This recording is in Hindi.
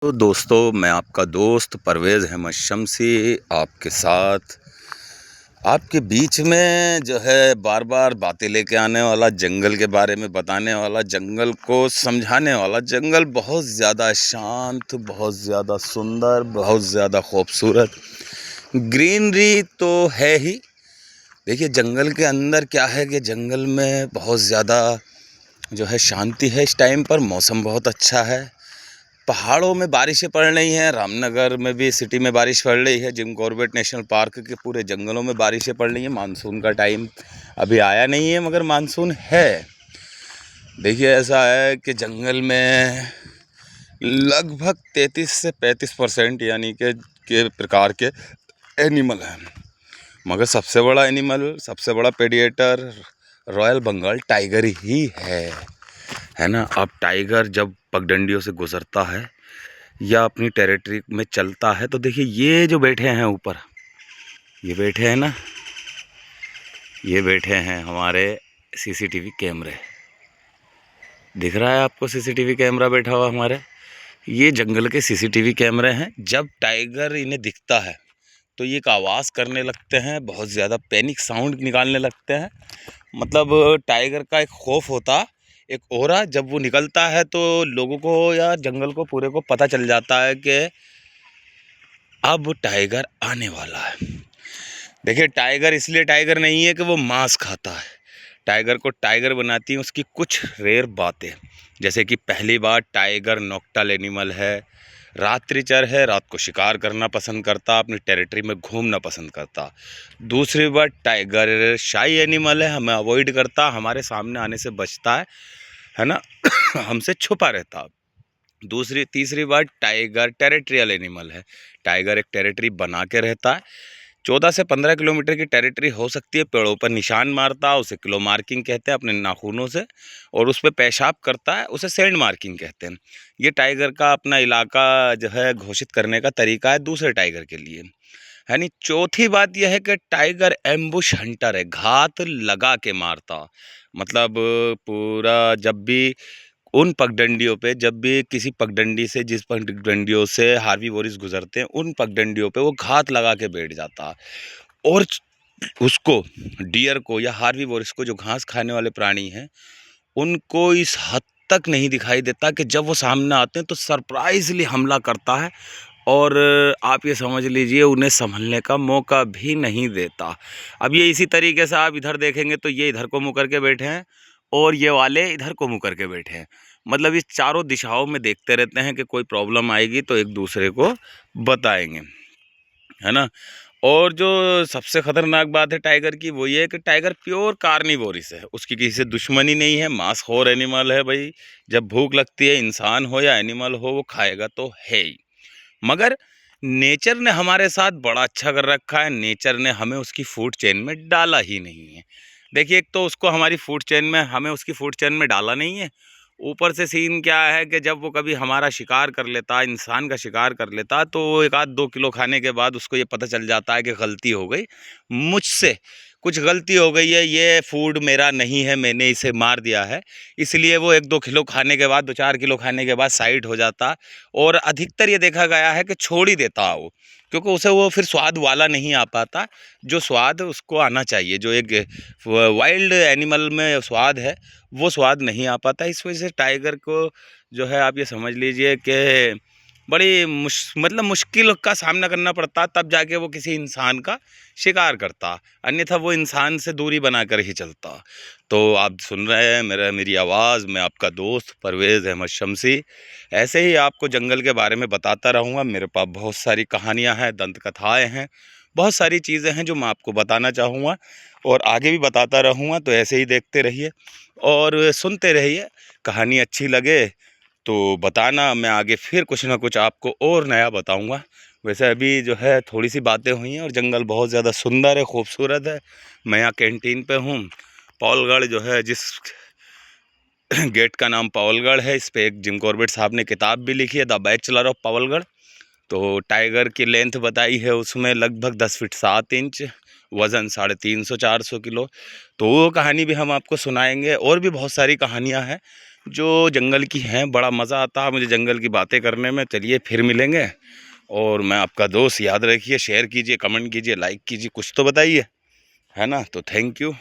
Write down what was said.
तो दोस्तों, मैं आपका दोस्त परवेज़ अहमद शम्सी आपके साथ आपके बीच में जो है बार-बार बातें लेके आने वाला, जंगल के बारे में बताने वाला, जंगल को समझाने वाला। जंगल बहुत ज़्यादा शांत, बहुत ज़्यादा सुंदर, बहुत ज़्यादा खूबसूरत, ग्रीनरी तो है ही। देखिए, जंगल के अंदर क्या है कि जंगल में बहुत ज़्यादा जो है शांति है। इस टाइम पर मौसम बहुत अच्छा है। पहाड़ों में बारिशें पड़ रही हैं, रामनगर में भी सिटी में बारिश पड़ रही है, जिम कॉर्बेट नेशनल पार्क के पूरे जंगलों में बारिशें पड़ रही हैं। मानसून का टाइम अभी आया नहीं है, मगर मानसून है। देखिए, ऐसा है कि जंगल में लगभग 33 से 35% यानी के प्रकार के एनिमल हैं, मगर सबसे बड़ा एनिमल, सबसे बड़ा प्रेडिएटर रॉयल बंगाल टाइगर ही है ना। अब टाइगर जब पगडंडियों से गुजरता है या अपनी टेरिटरी में चलता है, तो देखिए ये जो बैठे हैं ऊपर, ये बैठे हैं ना, ये बैठे हैं हमारे सीसीटीवी कैमरे। दिख रहा है आपको सीसीटीवी कैमरा बैठा हुआ हमारे? ये जंगल के सीसीटीवी कैमरे हैं। जब टाइगर इन्हें दिखता है तो ये एक आवाज़ करने लगते हैं, बहुत ज़्यादा पैनिक साउंड निकालने लगते हैं। मतलब टाइगर का एक खौफ होता, एक ऑरा जब वो निकलता है तो लोगों को या जंगल को पूरे को पता चल जाता है कि अब टाइगर आने वाला है। देखिए, टाइगर इसलिए टाइगर नहीं है कि वो मांस खाता है। टाइगर को टाइगर बनाती हैं उसकी कुछ रेयर बातें, जैसे कि पहली बात, टाइगर नॉक्टर्नल एनिमल है, रात्रिचर है, रात को शिकार करना पसंद करता, अपनी टेरिटरी में घूमना पसंद करता। दूसरी बात, टाइगर शाई एनिमल है, हमें अवॉइड करता, हमारे सामने आने से बचता है ना हमसे छुपा रहता। तीसरी बात, टाइगर टेरिटरियल एनिमल है। टाइगर एक टेरिटरी बना के रहता है। 14 से 15 किलोमीटर की टेरिटरी हो सकती है। पेड़ों पर निशान मारता है, उसे क्लो मार्किंग कहते हैं, अपने नाखूनों से, और उस पर पेशाब करता है, उसे सैंड मार्किंग कहते हैं। ये टाइगर का अपना इलाका जो है घोषित करने का तरीका है दूसरे टाइगर के लिए, है नहीं। चौथी बात यह है कि टाइगर एम्बुश हंटर है, घात लगा के मारता। मतलब पूरा जब भी उन पगडंडियों पे, जब भी किसी पगडंडी से, जिस पगडंडियों से हार्बीवोरस गुजरते हैं, उन पगडंडियों पे वो घात लगा के बैठ जाता। और उसको, डियर को या हार्बीवोरस को, जो घास खाने वाले प्राणी हैं, उनको इस हद तक नहीं दिखाई देता कि जब वो सामने आते हैं तो सरप्राइजली हमला करता है, और आप ये समझ लीजिए उन्हें संभलने का मौका भी नहीं देता। अब ये इसी तरीके से आप इधर देखेंगे तो ये इधर को मुँह करके बैठे हैं और ये वाले इधर को मुँह करके बैठे हैं। मतलब इस चारों दिशाओं में देखते रहते हैं कि कोई प्रॉब्लम आएगी तो एक दूसरे को बताएंगे, है ना। और जो सबसे ख़तरनाक बात है टाइगर की, वो ये है कि टाइगर प्योर कार्निवोरस है, उसकी किसी से दुश्मनी नहीं है, मांसखोर एनिमल है भाई। जब भूख लगती है, इंसान हो या एनिमल हो, वो खाएगा तो है ही। मगर नेचर ने हमारे साथ बड़ा अच्छा कर रखा है, नेचर ने हमें उसकी फूड चेन में डाला ही नहीं है। देखिए, एक तो उसको हमारी फूड चेन में, हमें उसकी फूड चेन में डाला नहीं है। ऊपर से सीन क्या है कि जब वो कभी हमारा शिकार कर लेता, इंसान का शिकार कर लेता, तो वो 1-2 किलो खाने के बाद उसको ये पता चल जाता है कि गलती हो गई मुझसे, कुछ गलती हो गई है, ये फूड मेरा नहीं है, मैंने इसे मार दिया है। इसलिए वो 1-2 किलो खाने के बाद, 2-4 किलो खाने के बाद साइड हो जाता, और अधिकतर ये देखा गया है कि छोड़ ही देता वो, क्योंकि उसे वो फिर स्वाद वाला नहीं आ पाता, जो स्वाद उसको आना चाहिए, जो एक वाइल्ड एनिमल में स्वाद है, वो स्वाद नहीं आ पाता। इस वजह से टाइगर को जो है, आप ये समझ लीजिए कि बड़ी मतलब मुश्किल का सामना करना पड़ता, तब जाके वो किसी इंसान का शिकार करता, अन्यथा वो इंसान से दूरी बनाकर ही चलता। तो आप सुन रहे हैं मेरी आवाज़, मैं आपका दोस्त परवेज़ अहमद शम्सी। ऐसे ही आपको जंगल के बारे में बताता रहूँगा। मेरे पास बहुत सारी कहानियाँ हैं, दंत कथाएँ हैं, बहुत सारी चीज़ें हैं जो मैं आपको बताना चाहूँगा और आगे भी बताता रहूँगा। तो ऐसे ही देखते रहिए और सुनते रहिए। कहानी अच्छी लगे तो बताना, मैं आगे फिर कुछ ना कुछ आपको और नया बताऊंगा। वैसे अभी जो है थोड़ी सी बातें हुई हैं, और जंगल बहुत ज़्यादा सुंदर है, खूबसूरत है। मैं यहाँ कैंटीन पे हूँ। पावलगढ़ जो है, जिस गेट का नाम पावलगढ़ है, इस पे एक जिम कॉर्बेट साहब ने किताब भी लिखी है, द बैचलर ऑफ पावलगढ़। तो टाइगर की लेंथ बताई है उसमें लगभग 10 फीट 7 इंच, वज़न 350-400 किलो। तो वो कहानी भी हम आपको सुनाएंगे, और भी बहुत सारी कहानियाँ हैं जो जंगल की हैं। बड़ा मज़ा आता है मुझे जंगल की बातें करने में। चलिए फिर मिलेंगे। और मैं आपका दोस्त, याद रखिए, शेयर कीजिए, कमेंट कीजिए, लाइक कीजिए, कुछ तो बताइए, है ना। तो थैंक यू।